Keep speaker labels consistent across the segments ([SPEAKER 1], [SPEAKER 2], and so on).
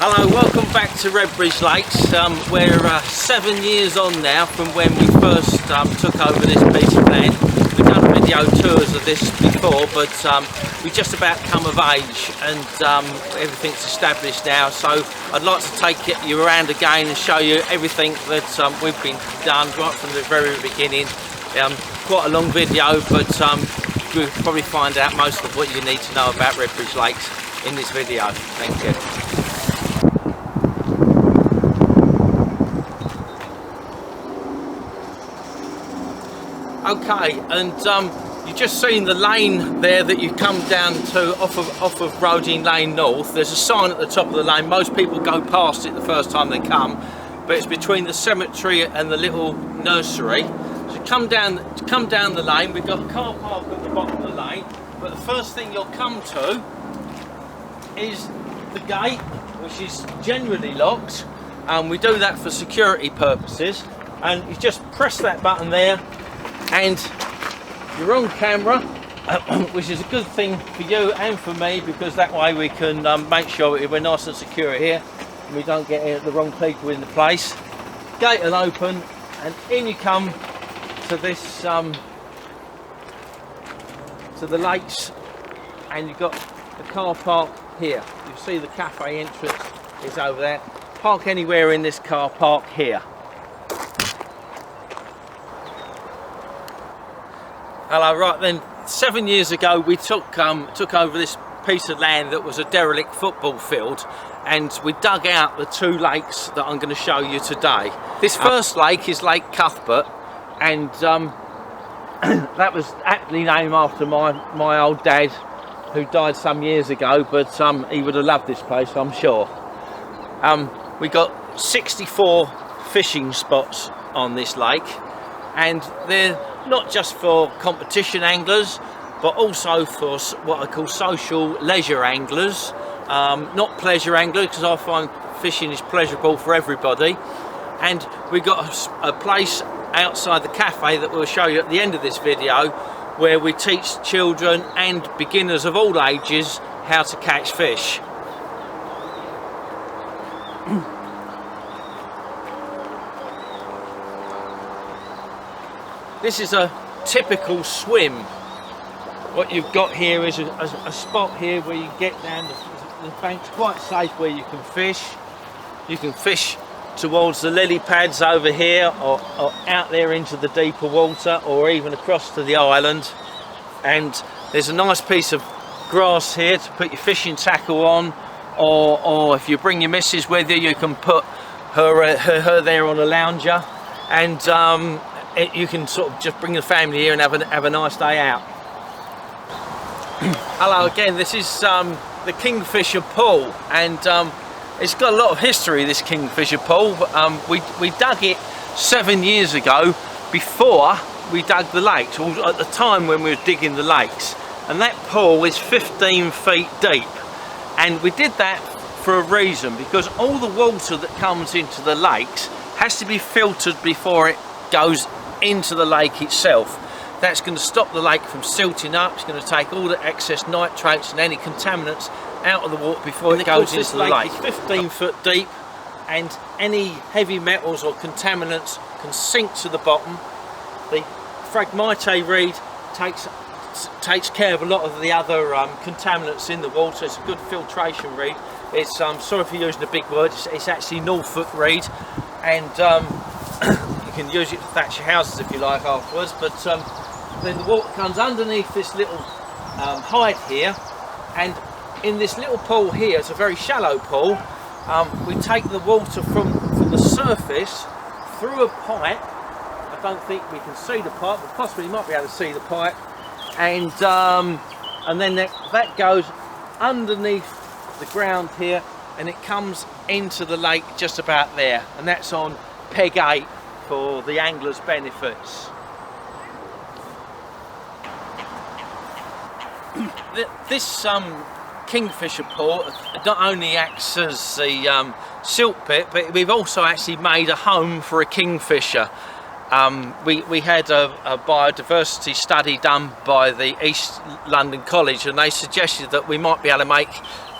[SPEAKER 1] Hello, welcome back to Redbridge Lakes. We're 7 years on now from when we first took over this piece of land. We've done video tours of this before, but we just about come of age and everything's established now. So I'd like to take you around again and show you everything that we've been done right from the very beginning. Quite a long video, but you'll probably find out most of what you need to know about Redbridge Lakes in this video. Thank you. Okay, and you've just seen the lane there that you come down to off of Rodine Lane North. There's a sign at the top of the lane. Most people go past it the first time they come, but it's between the cemetery and the little nursery. So come down the lane. We've got a car park at the bottom of the lane, but the first thing you'll come to is the gate, which is generally locked, and we do that for security purposes. And you just press that button there and you're on camera, which is a good thing for you and for me, because that way we can make sure we're nice and secure here and we don't get the wrong people in the place. Gate will open and in you come to this to the lakes, and you've got the car park here. You see the cafe entrance is over there. Park anywhere in this car park here. Hello, right then, 7 years ago we took over this piece of land that was a derelict football field, and we dug out the two lakes that I'm going to show you today. This first lake is Lake Cuthbert, and that was aptly named after my old dad, who died some years ago, but he would have loved this place, I'm sure. We got 64 fishing spots on this lake, and they're not just for competition anglers, but also for what I call social leisure anglers, not pleasure anglers, because I find fishing is pleasurable for everybody. And we've got a place outside the cafe that we'll show you at the end of this video, where we teach children and beginners of all ages how to catch fish. This is a typical swim. What you've got here is a spot here where you get down the bank's quite safe, where you can fish. You can fish towards the lily pads over here, or out there into the deeper water, or even across to the island. And there's a nice piece of grass here to put your fishing tackle on, or if you bring your missus with you, you can put her there on a lounger, and you can sort of just bring the family here and have a nice day out. Hello again, this is the Kingfisher Pool, and it's got a lot of history, this Kingfisher Pool. We dug it 7 years ago, before we dug the lakes, or at the time when we were digging the lakes, and that pool is 15 feet deep. And we did that for a reason, because all the water that comes into the lakes has to be filtered before it goes into the lake itself. That's going to stop the lake from silting up. It's going to take all the excess nitrates and any contaminants out of the water before it goes into the lake. It's 15 foot deep, and any heavy metals or contaminants can sink to the bottom. The Phragmite reed takes care of a lot of the other contaminants in the water. It's a good filtration reed. It's sorry for using a big word, it's actually Norfolk reed, and you can use it to thatch your houses if you like afterwards. But then the water comes underneath this little hide here, and in this little pool here, it's a very shallow pool, we take the water from the surface through a pipe. I don't think we can see the pipe, but possibly you might be able to see the pipe, and then that goes underneath the ground here, and it comes into the lake just about there, and that's on peg 8 for the angler's benefits. This Kingfisher Pool not only acts as the silt pit, but we've also actually made a home for a kingfisher. We had a biodiversity study done by the East London College, and they suggested that we might be able to make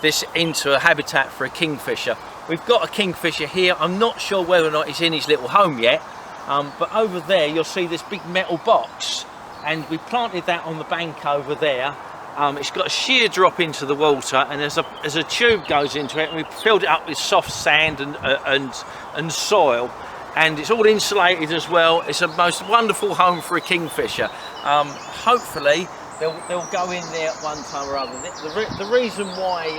[SPEAKER 1] this into a habitat for a kingfisher. we've got a kingfisher here. I'm not sure whether or not he's in his little home yet, but over there you'll see this big metal box, and we planted that on the bank over there. It's got a sheer drop into the water, and there's a tube goes into it, and we filled it up with soft sand and soil, and it's all insulated as well. It's a most wonderful home for a kingfisher. Hopefully they'll go in there at one time or other. The reason why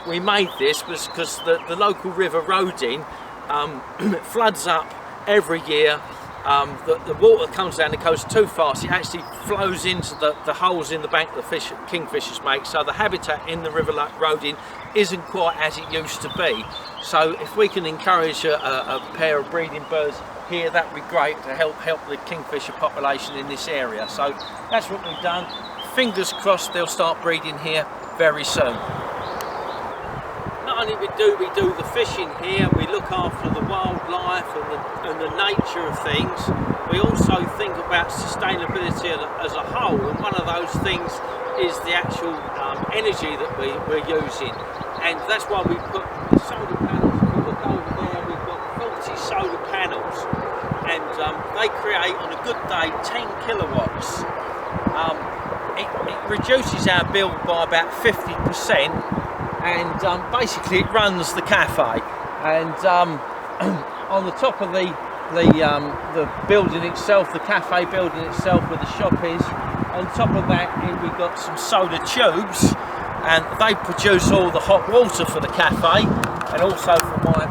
[SPEAKER 1] we made this was because the local river Rodin floods up every year. The water comes down, it goes too fast, it actually flows into the holes in the bank the kingfishers make, so the habitat in the river Rodin isn't quite as it used to be. So if we can encourage a pair of breeding birds here, that would be great to help the kingfisher population in this area. So that's what we've done. Fingers crossed they'll start breeding here very soon. Not only do we do the fishing here, we look after the wildlife and the nature of things. We also think about sustainability as a whole, and one of those things is the actual energy that we're using, and that's why we put solar panels. If you look over there, we've got 40 solar panels, and they create on a good day 10 kilowatts. It reduces our bill by about 50%. And basically it runs the cafe, and on the top of the building itself, the cafe building itself where the shop is, on top of that we've got some solar tubes, and they produce all the hot water for the cafe and also for my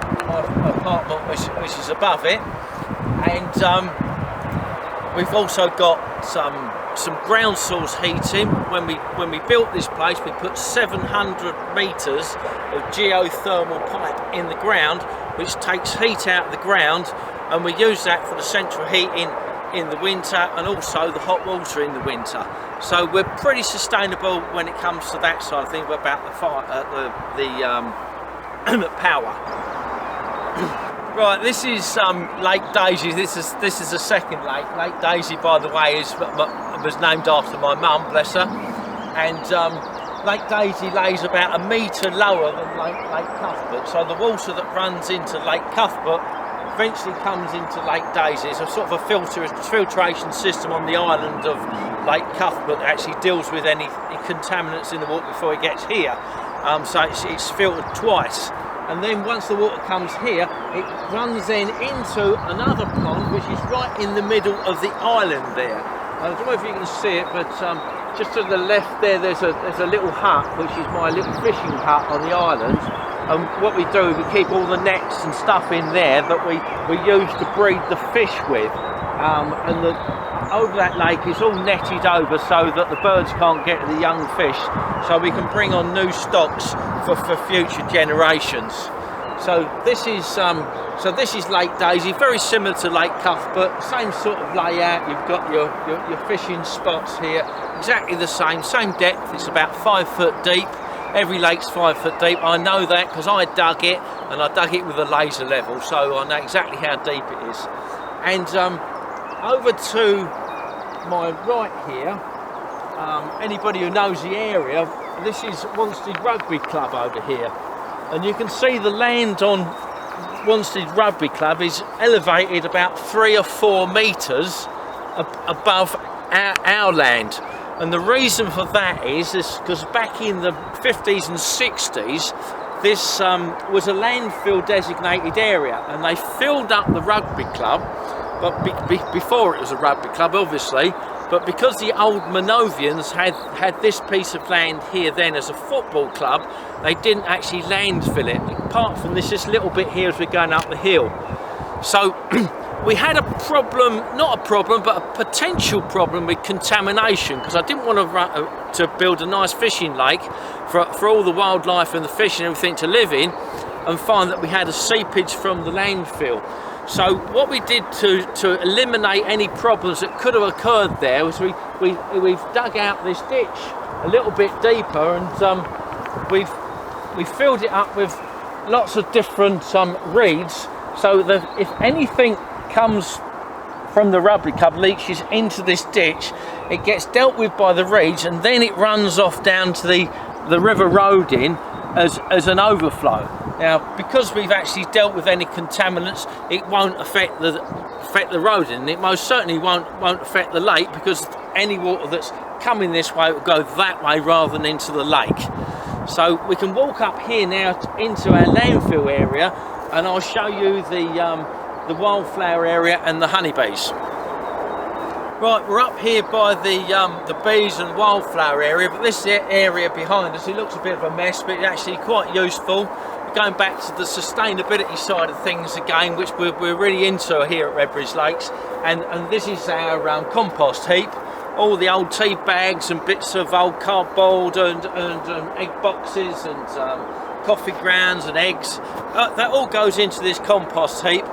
[SPEAKER 1] apartment which is above it. And we've also got some ground source heating. When we built this place, we put 700 meters of geothermal pipe in the ground, which takes heat out of the ground, and we use that for the central heating in the winter and also the hot water in the winter. So we're pretty sustainable when it comes to that side of things about the power. Right, this is Lake Daisy. This is the second lake. Lake Daisy, by the way, was named after my mum, bless her. And Lake Daisy lays about 1 metre lower than Lake Cuthbert. So the water that runs into Lake Cuthbert eventually comes into Lake Daisy. It's a sort of a filtration system on the island of Lake Cuthbert that actually deals with any contaminants in the water before it gets here. So it's filtered twice. And then once the water comes here, it runs then into another pond, which is right in the middle of the island there. I don't know if you can see it, but just to the left there, there's a little hut, which is my little fishing hut on the island. And what we do, we keep all the nets and stuff in there that we use to breed the fish with. And over that lake is all netted over so that the birds can't get the young fish, so we can bring on new stocks for future generations. So this is Lake Daisy, very similar to Lake Cuthbert, same sort of layout. You've got your fishing spots here, exactly the same depth. It's about 5 foot deep. Every lake's 5 foot deep. I know that because I dug it, and I dug it with a laser level, so I know exactly how deep it is. And over to my right here, anybody who knows the area, this is Wanstead Rugby Club over here, and you can see the land on Wanstead Rugby Club is elevated about 3 or 4 metres above our land. And the reason for that is because back in the 50s and 60s, this was a landfill designated area, and they filled up the rugby club, but before it was a rugby club obviously, but because the old Manovians had this piece of land here then as a football club, they didn't actually landfill it, apart from this little bit here as we're going up the hill. So we had a problem, not a problem, but a potential problem with contamination, because I didn't want to build a nice fishing lake for all the wildlife and the fish and everything to live in, and find that we had a seepage from the landfill. So what we did to eliminate any problems that could have occurred there was we've dug out this ditch a little bit deeper, and we've filled it up with lots of different reeds, so that if anything comes from the rugby club leaches into this ditch, it gets dealt with by the reeds, and then it runs off down to the river Rodin as an overflow. Now, because we've actually dealt with any contaminants, it won't affect the road, and it most certainly won't affect the lake, because any water that's coming this way will go that way rather than into the lake. So we can walk up here now into our landfill area, and I'll show you the wildflower area and the honeybees. Right, we're up here by the bees and wildflower area, but this area behind us, it looks a bit of a mess, but it's actually quite useful. We're going back to the sustainability side of things again, which we're really into here at Redbridge Lakes, and this is our compost heap. All the old tea bags and bits of old cardboard and egg boxes and coffee grounds and eggs, that all goes into this compost heap,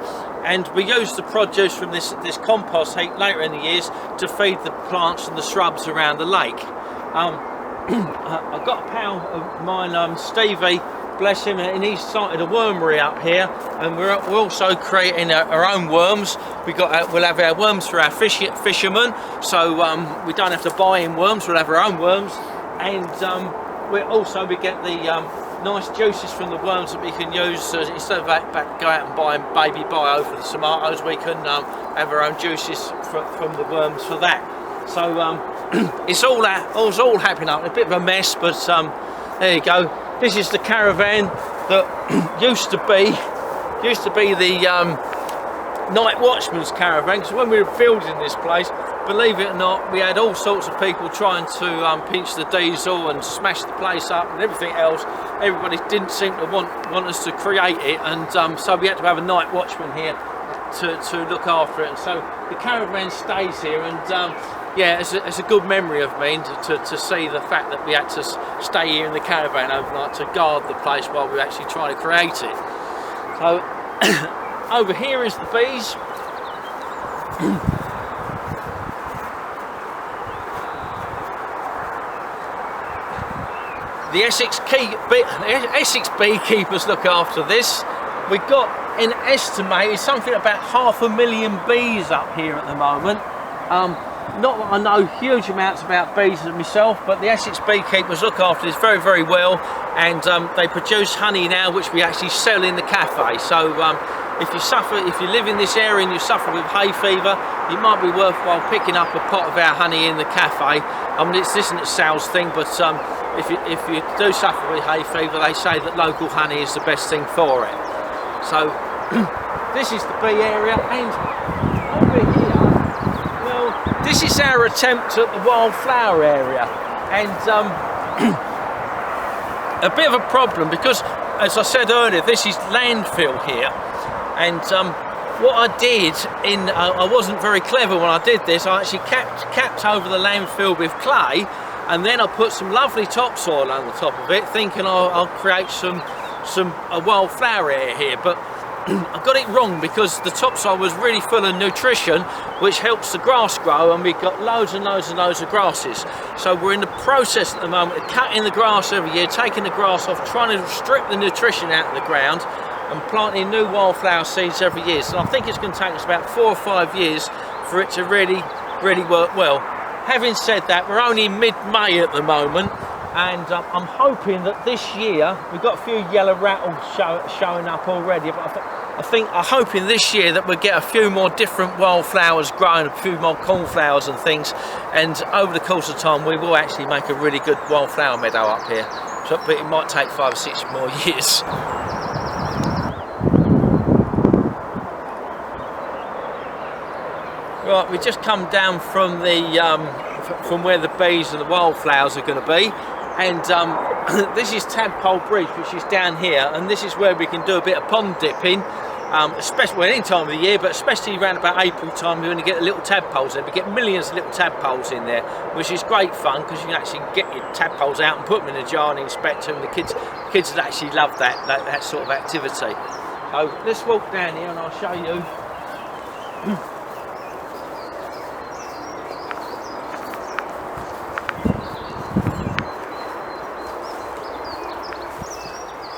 [SPEAKER 1] and we use the produce from this compost heap later in the years to feed the plants and the shrubs around the lake. I've got a pal of mine, Stevie, bless him, and he's started a wormery up here, and we're also creating our own worms. We'll have our worms for our fishermen, so we don't have to buy in worms. We'll have our own worms, and we get the nice juices from the worms that we can use. Instead of go out and buying baby bio for the tomatoes, we can have our own juices from the worms for that. So it's all happening up. A bit of a mess, but there you go. This is the caravan that used to be the night watchman's caravan, because when we were building this place, believe it or not, we had all sorts of people trying to pinch the diesel and smash the place up and everything else. Everybody didn't seem to want us to create it, and so we had to have a night watchman here to look after it. And so the caravan stays here, and yeah, it's a good memory of me to see the fact that we had to stay here in the caravan overnight to guard the place while we were actually trying to create it. So over here is the bees. The Essex beekeepers look after this. We've got an estimated something about 500,000 bees up here at the moment. Not that I know huge amounts about bees myself, but the Essex beekeepers look after this very, very well, and they produce honey now, which we actually sell in the cafe. So if you live in this area and you suffer with hay fever, it might be worthwhile picking up a pot of our honey in the cafe. I mean, this isn't a sales thing, but if you do suffer with hay fever, they say that local honey is the best thing for it. So this is the bee area, and over here, well, this is our attempt at the wildflower area, and a bit of a problem because, as I said earlier, this is landfill here, and what I did I wasn't very clever when I did this. I actually capped over the landfill with clay, and then I put some lovely topsoil on the top of it, thinking I'll create a wildflower area here, but I got it wrong, because the topsoil was really full of nutrition, which helps the grass grow, and we've got loads and loads and loads of grasses. So we're in the process at the moment of cutting the grass every year, taking the grass off, trying to strip the nutrition out of the ground, and planting new wildflower seeds every year. So I think it's going to take us about 4 or 5 years for it to really work well. Having said that, we're only mid-May at the moment, and I'm hoping that this year, we've got a few yellow rattles showing up already, but I'm hoping this year that we'll get a few more different wildflowers growing, a few more cornflowers and things, and over the course of time we will actually make a really good wildflower meadow up here. So, but it might take 5 or 6 more years. Right, we've just come down from from where the bees and the wildflowers are going to be, and this is Tadpole Bridge, which is down here, and this is where we can do a bit of pond dipping, especially any time of the year, but especially around about April time, we're going to get the little tadpoles there. We get millions of little tadpoles in there, which is great fun, because you can actually get your tadpoles out and put them in a jar and inspect them. The kids would actually love that sort of activity. So let's walk down here and I'll show you.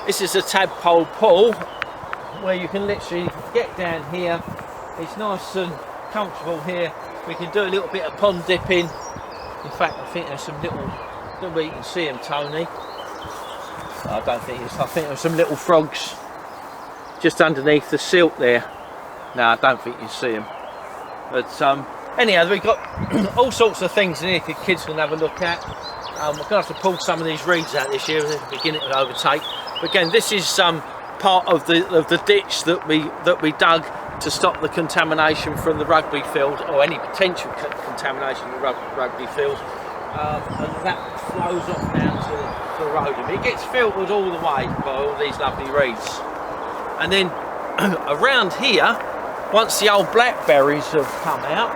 [SPEAKER 1] This is a Tadpole Pool, where you can literally get down here. It's nice and comfortable here. We can do a little bit of pond dipping. In fact, I think there's some little, you can see them, Tony. I don't think it's. I think there's some little frogs just underneath the silt there. No, I don't think you see them. But anyhow, we've got all sorts of things in here the kids can have a look at. We're going to have to pull some of these reeds out this year. They're beginning to overtake. But again, this is part of the ditch that we dug to stop the contamination from the rugby field, or any potential contamination in the rugby field, and that flows off down to the road. It gets filtered all the way by all these lovely reeds. And then around here, once the old blackberries have come out,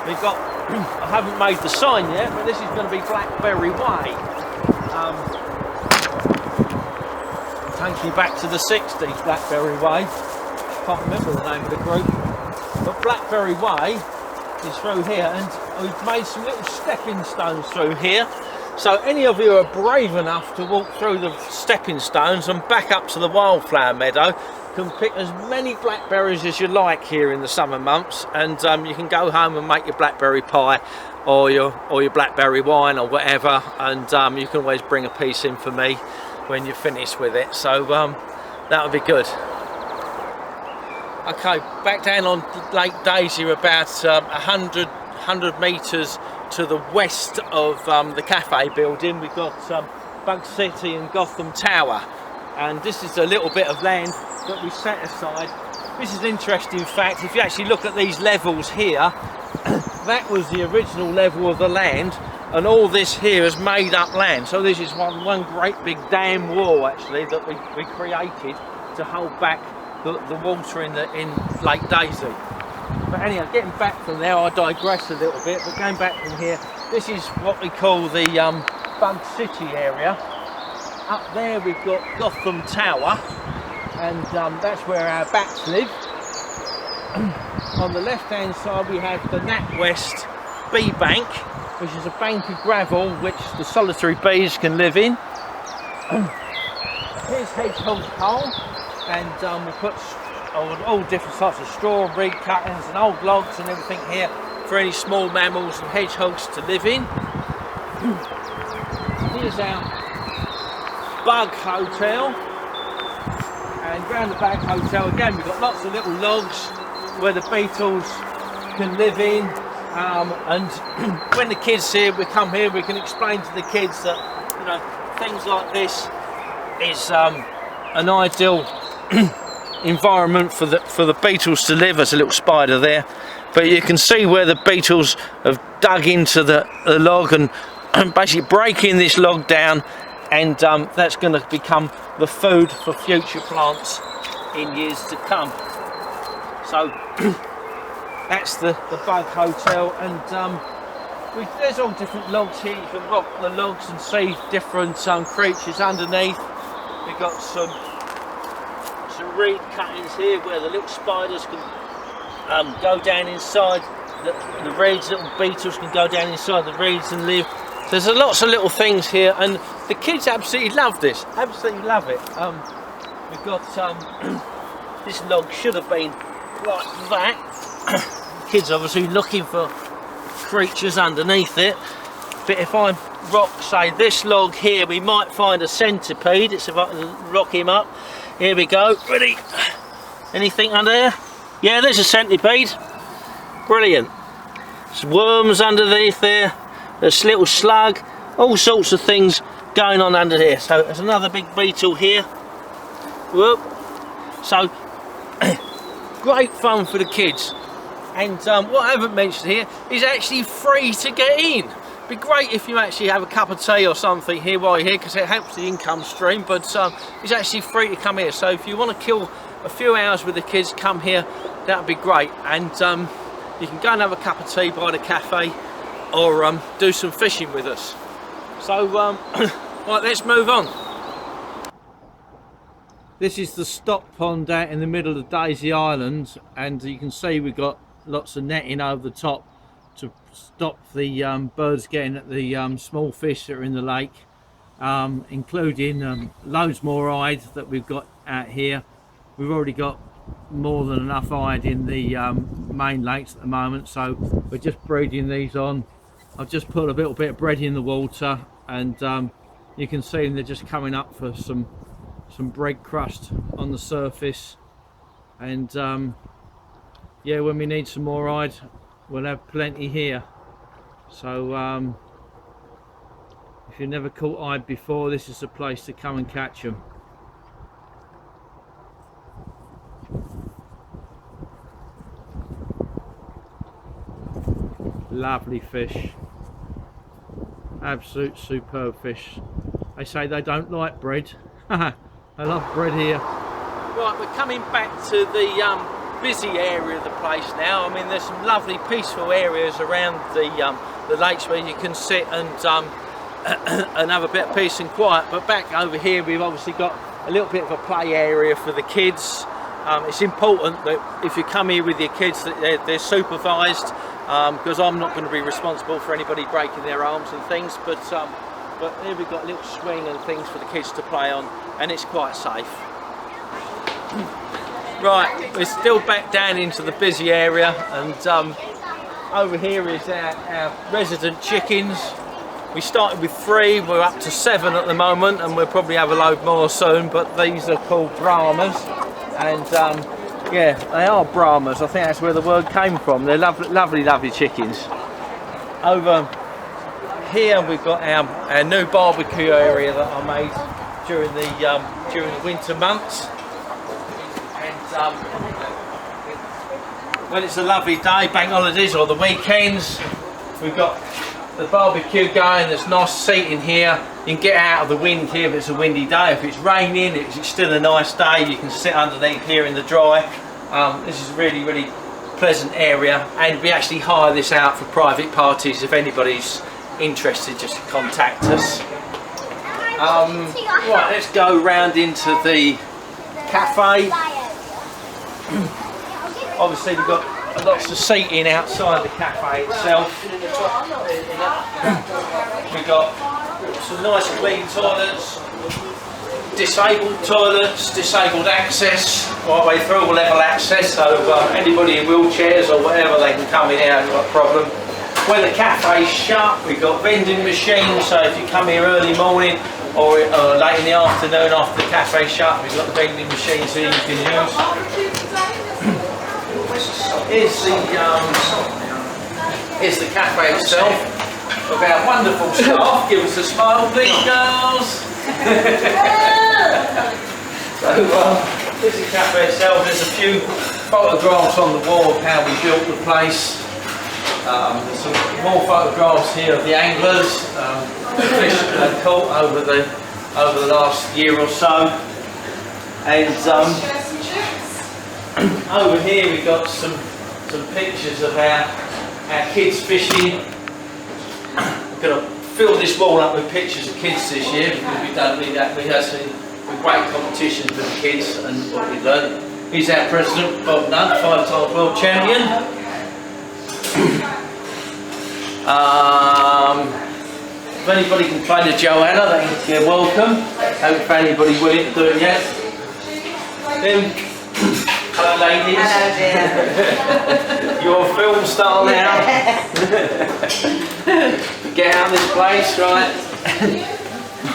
[SPEAKER 1] we've got, I haven't made the sign yet, but this is going to be Blackberry Way. Takes me back to the 60s, Blackberry Way. Can't remember the name of the group, but Blackberry Way is through here, and we've made some little stepping stones through here. So any of you who are brave enough to walk through the stepping stones and back up to the wildflower meadow can pick as many blackberries as you like here in the summer months, and you can go home and make your blackberry pie or your blackberry wine or whatever, and you can always bring a piece in for me when you're finished with it. So that would be good. Okay, back down on Lake Daisy, we're about 100 metres to the west of the cafe building. We've got Bug City and Gotham Tower, and this is a little bit of land that we set aside. This is an interesting fact. If you actually look at these levels here, that was the original level of the land, and all this here is made up land. So this is one great big dam wall actually that we created to hold back the water in Lake Daisy. But anyhow, getting back from there, I digress a little bit, but going back from here, this is what we call the Bug City area. Up there we've got Gotham Tower, and that's where our bats live. On the left hand side we have the NatWest bee bank, which is a bank of gravel which the solitary bees can live in. Here's Hedgehog's Hole, and we put all different types of straw and reed cuttings and old logs and everything here for any small mammals and hedgehogs to live in. Here's our bug hotel, and round the bug hotel again we've got lots of little logs where the beetles can live in, and when the kids here, we come here, we can explain to the kids that, you know, things like this is an ideal environment for the beetles to live. There's a little spider there, but you can see where the beetles have dug into the log and basically breaking this log down, and that's going to become the food for future plants in years to come. So that's the bug hotel, and there's all different logs here. You can rock the logs and see different creatures underneath. We've got some reed cuttings here where the little spiders can go down inside the reeds. Little beetles can go down inside the reeds and live. So there's lots of little things here, and the kids absolutely love this. Absolutely love it. We've got this log should have been like that. Kids obviously looking for creatures underneath it, but if I rock, say, this log here, we might find a centipede. It's if I can rock him up. Here we go. Ready? Anything under there? Yeah, there's a centipede. Brilliant. There's worms underneath there. There's a little slug. All sorts of things going on under here. So there's another big beetle here. Whoop. So great fun for the kids. And what I haven't mentioned here is actually free to get in. Be great if you actually have a cup of tea or something here while you're here, because it helps the income stream, but it's actually free to come here. So if you want to kill a few hours with the kids, come here, that would be great. And you can go and have a cup of tea by the cafe, or do some fishing with us. So right, let's move on. This is the stock pond out in the middle of Daisy Island, and you can see we've got lots of netting over the top to stop the birds getting at the small fish that are in the lake, including loads more eyed that we've got out here. We've already got more than enough eyed in the main lakes at the moment, so we're just breeding these on. I've just put a little bit of bread in the water, and You can see them, they're just coming up for some bread crust on the surface. And yeah, when we need some more hide, we'll have plenty here. So if you've never caught hide before, this is the place to come and catch them. Lovely fish, absolute superb fish. They say they don't like bread. I love bread here. Right, we're coming back to the busy area of the place now. I mean, there's some lovely peaceful areas around the lakes where you can sit and have a bit of peace and quiet. But back over here, we've obviously got a little bit of a play area for the kids. It's important that if you come here with your kids that they're supervised, because I'm not going to be responsible for anybody breaking their arms and things. But here we've got a little swing and things for the kids to play on, and it's quite safe. Right, we're still back down into the busy area, and over here is our resident chickens. We started with 3, we're up to 7 at the moment, and we'll probably have a load more soon, but these are called Brahmas, and yeah, they are Brahmas. I think that's where the word came from. They're lovely, lovely chickens. Over here we've got our new barbecue area that I made during the winter months. And when it's a lovely day, bank holidays or the weekends, we've got the barbecue going. There's nice seating here. You can get out of the wind here if it's a windy day. If it's raining, if it's still a nice day, you can sit underneath here in the dry. This is a really, really pleasant area, and we actually hire this out for private parties. If anybody's interested, just contact us. Right, let's go round into the cafe. Obviously we've got lots of seating outside the cafe itself. We've got some nice clean toilets, disabled access, right way through, level access, so anybody in wheelchairs or whatever, they can come in here, no problem. When the cafe's shut, we've got vending machines, so if you come here early morning or late in the afternoon after the cafe's shut, we've got the vending machines here you can use. Here's the cafe itself. With our wonderful staff. Give us a smile, please, girls. So here's the cafe itself. There's a few photographs on the wall of how we built the place. There's some more photographs here of the anglers, the fish that they've caught over the last year or so. And over here we've got some pictures of our kids fishing. We're going to fill this wall up with pictures of kids this year because we've done that. We had some great competitions with the kids and what we've learned. Here's our president, Bob Nutt, 5-time world champion. If anybody can play the Joanna, they're welcome. Haven't found anybody willing to do it yet. Hello ladies. Hello dear. You're a film star now. Get out of this place, right?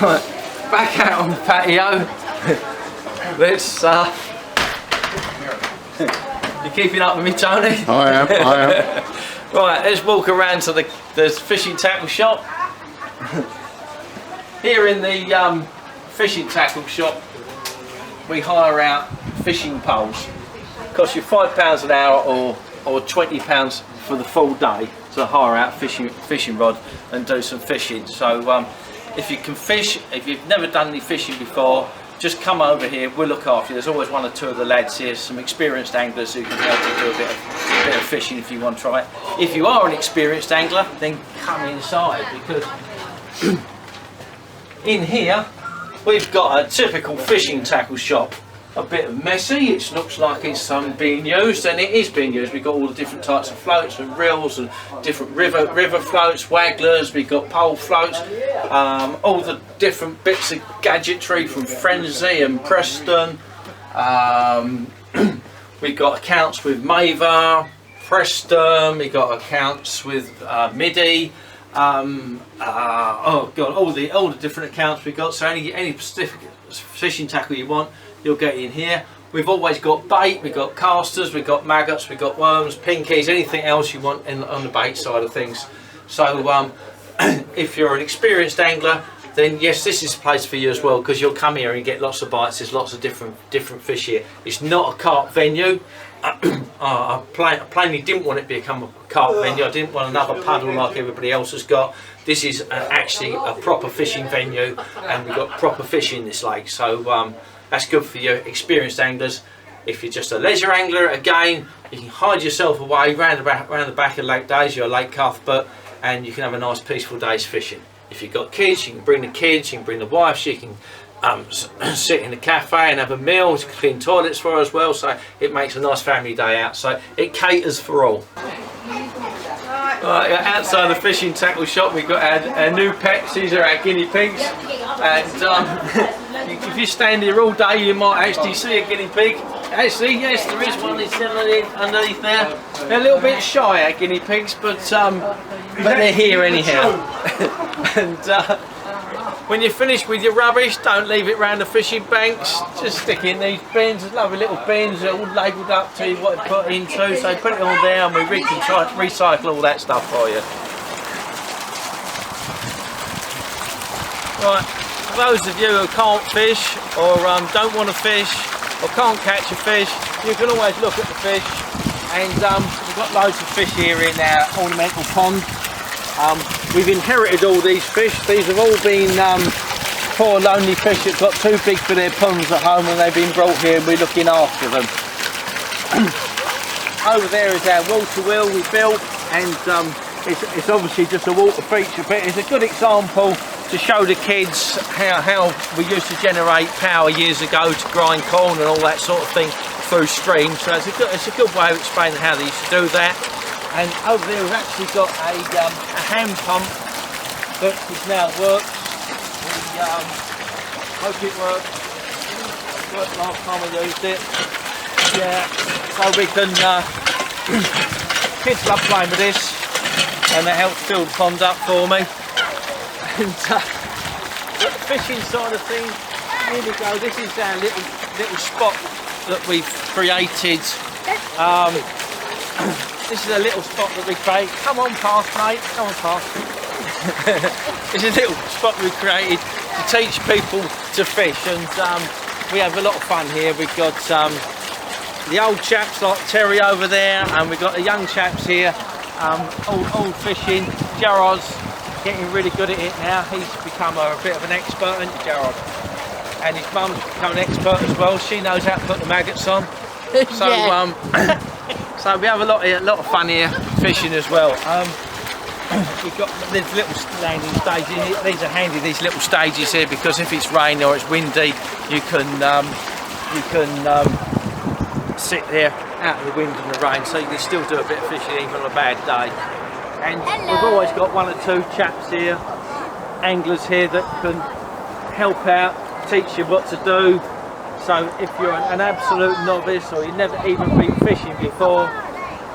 [SPEAKER 1] Right, back out on the patio. Let's you keeping up with me, Tony?
[SPEAKER 2] I am.
[SPEAKER 1] Right, let's walk around to the fishing tackle shop. Here in the fishing tackle shop, we hire out fishing poles. Costs you £5 an hour or £20 for the full day to hire out fishing rod and do some fishing. So if you can fish, if you've never done any fishing before, just come over here, we'll look after you. There's always 1 or 2 of the lads here, some experienced anglers who can help you do a bit of fishing if you want to try it. If you are an experienced angler, then come inside, because in here we've got a typical fishing tackle shop. A bit messy, it looks like it's being used, and it is being used. We've got all the different types of floats and reels and different river floats, wagglers, we've got pole floats, all the different bits of gadgetry from Frenzy and Preston. We've got accounts with Maver, Preston, we've got accounts with MIDI, oh god, all the different accounts we've got. So any specific fishing tackle you want, you'll get in here. We've always got bait, we've got casters, we've got maggots, we've got worms, pinkies, anything else you want on the bait side of things. So if you're an experienced angler, then yes, this is a place for you as well, because you'll come here and get lots of bites. There's lots of different fish here. It's not a carp venue. I plainly didn't want it to become a carp venue. I didn't want another puddle like everybody else has got. This is actually a proper fishing venue, and we've got proper fish in this lake. So that's good for you experienced anglers. If you're just a leisure angler, again, you can hide yourself away round the back of Lake Daisy or Lake Cuthbert, and you can have a nice peaceful day's fishing. If you've got kids, you can bring the kids, you can bring the wife, you can sit in the cafe and have a meal, clean toilets for her as well, so it makes a nice family day out. So it caters for all. Right, outside the fishing tackle shop, we've got our new pets. These are our guinea pigs, and if you stand here all day, you might actually see a guinea pig. Actually, yes, there is one. It's underneath there. They're a little bit shy, our guinea pigs, but they're here anyhow. And when you're finished with your rubbish, don't leave it around the fishing banks. Just stick it in these bins. There's lovely little bins. They're all labelled up to you what to put into. So put it all there, and we can try to recycle all that stuff for you. Right, for those of you who can't fish or don't want to fish or can't catch a fish, you can always look at the fish. And we've got loads of fish here in our Ornamental Pond. We've inherited all these fish. These have all been poor lonely fish that got too big for their ponds at home, and they've been brought here and we're looking after them. Over there is our water wheel we built, and it's obviously just a water feature, but it's a good example to show the kids how we used to generate power years ago to grind corn and all that sort of thing through streams. So it's a good way of explaining how they used to do that. And over there we've actually got a hand pump that now works. We hope it works. It worked last time we used it. Yeah, so we can, kids love playing with this, and that helps fill the pond up for me. And the fishing side of things, here we go. This is our little spot that we've created. This is a little spot that we create. Come on past, mate. Come on past. It's a little spot we created to teach people to fish, and we have a lot of fun here. We've got the old chaps like Terry over there, and we've got the young chaps here, all fishing. Gerard's getting really good at it now. He's become a bit of an expert, isn't he, Gerard? And his mum's become an expert as well. She knows how to put the maggots on. So yeah. So we have a lot of fun here fishing as well. We've got these little landing stages. These are handy, these little stages here, because if it's raining or it's windy, you can sit there out of the wind and the rain, so you can still do a bit of fishing even on a bad day. And we've always got one or two chaps here, anglers here, that can help out, teach you what to do. So if you're an absolute novice, or you've never even been fishing before,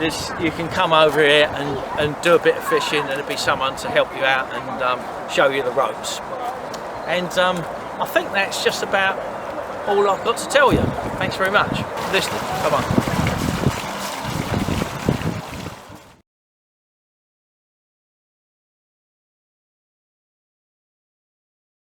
[SPEAKER 1] you can come over here and do a bit of fishing, and there'll be someone to help you out and show you the ropes. And I think that's just about all I've got to tell you. Thanks very much for listening. Bye bye.